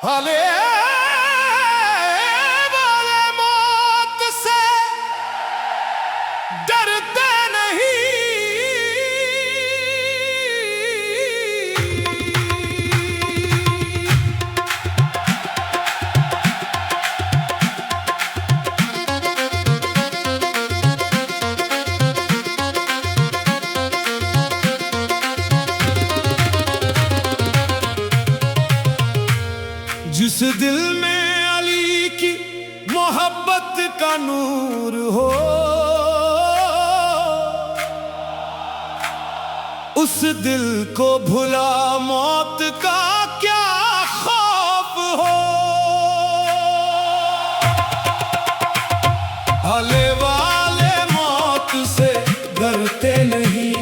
भले वाले मौत से डरते नहीं। जिस दिल में अली की मोहब्बत का नूर हो, उस दिल को भुला मौत का क्या खौफ हो। भले वाले मौत से डरते नहीं,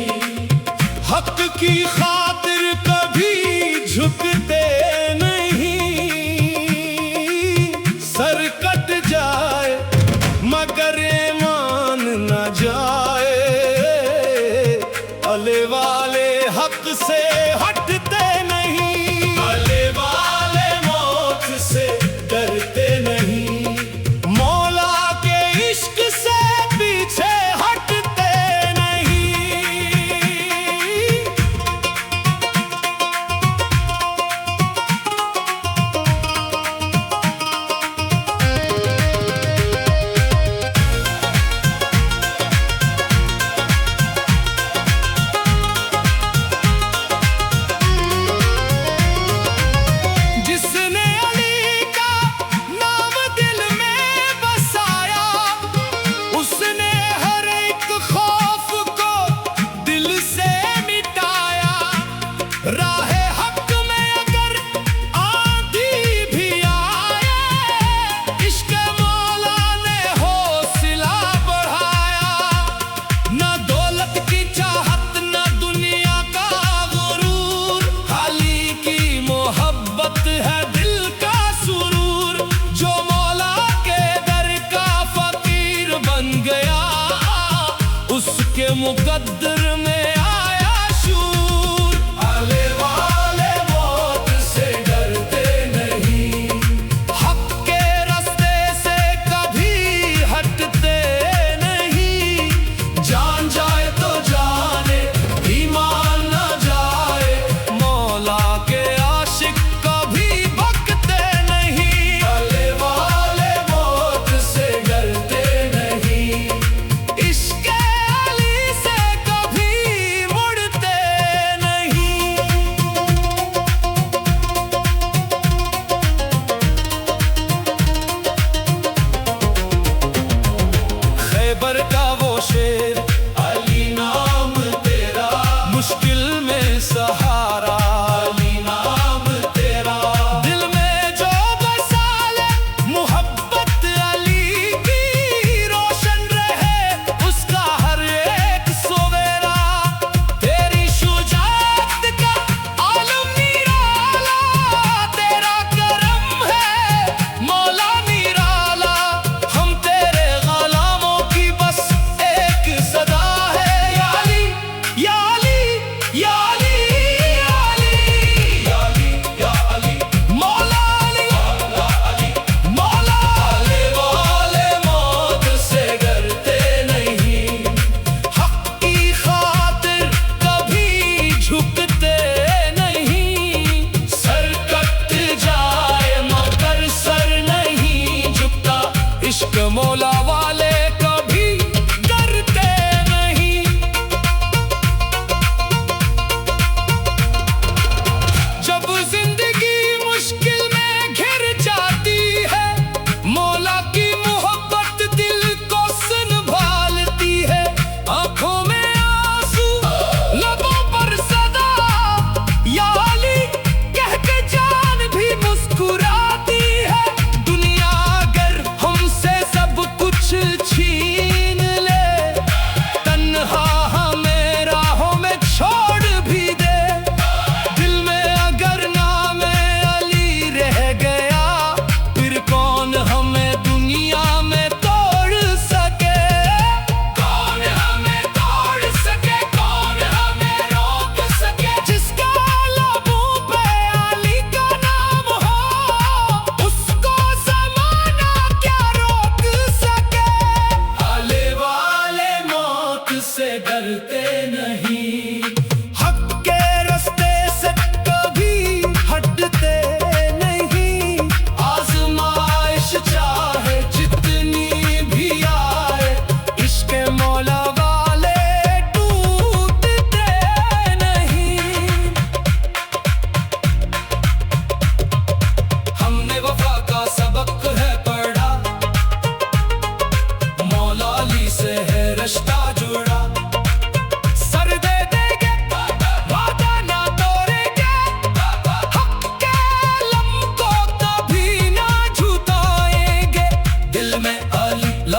हक की खातिर कभी झुकते मगर ईमान न जाए। अले वाले हक से हटते नहीं, अले वाले मौत से डरते नहीं, मौला के इश्क से पीछे हटते नहीं।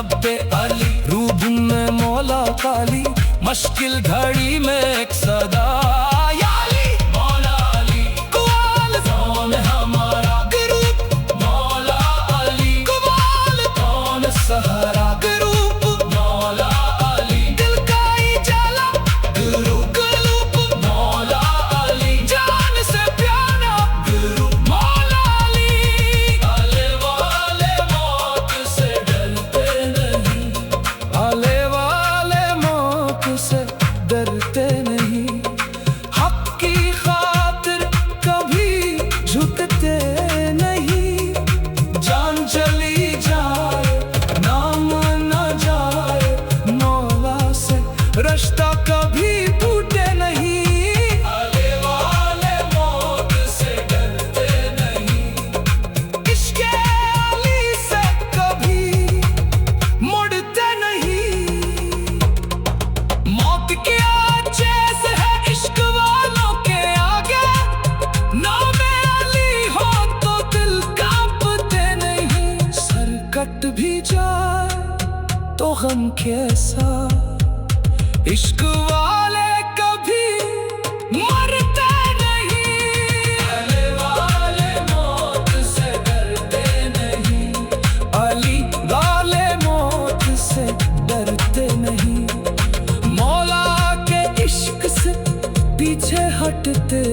शब्द अली, रूब में मौला काली, मुश्किल घड़ी में एक सदा याली। मौला अली कवाल कौन हमारा ग्रुप, मौला अली कवाल कौन सहारा ग्रुप, मौला अली दिल का उजाला ग्रुप, मौला अली जान से प्यारा ग्रुप, मौला अली। आले वाले मौत से डरते नहीं, आले वाले मौत से डरते नहीं, हक की खातिर कभी झुकते नहीं, जान चली जाए नाम न जाए, मौला से रिश्ता कभी टूटे नहीं। आले वाले मौत से डरते नहीं, इश्क़ अली से कभी मुड़ते नहीं, मौत के आँचे से है इश्क वालों के आगे, नाम अली हो तो दिल कांपते नहीं, सर कट भी जाए तो गम कैसा, इश्क वाले कभी मरते नहीं। आले वाले मौत से डरते नहीं, अली वाले मौत से डरते नहीं, मौला के इश्क से पीछे हटते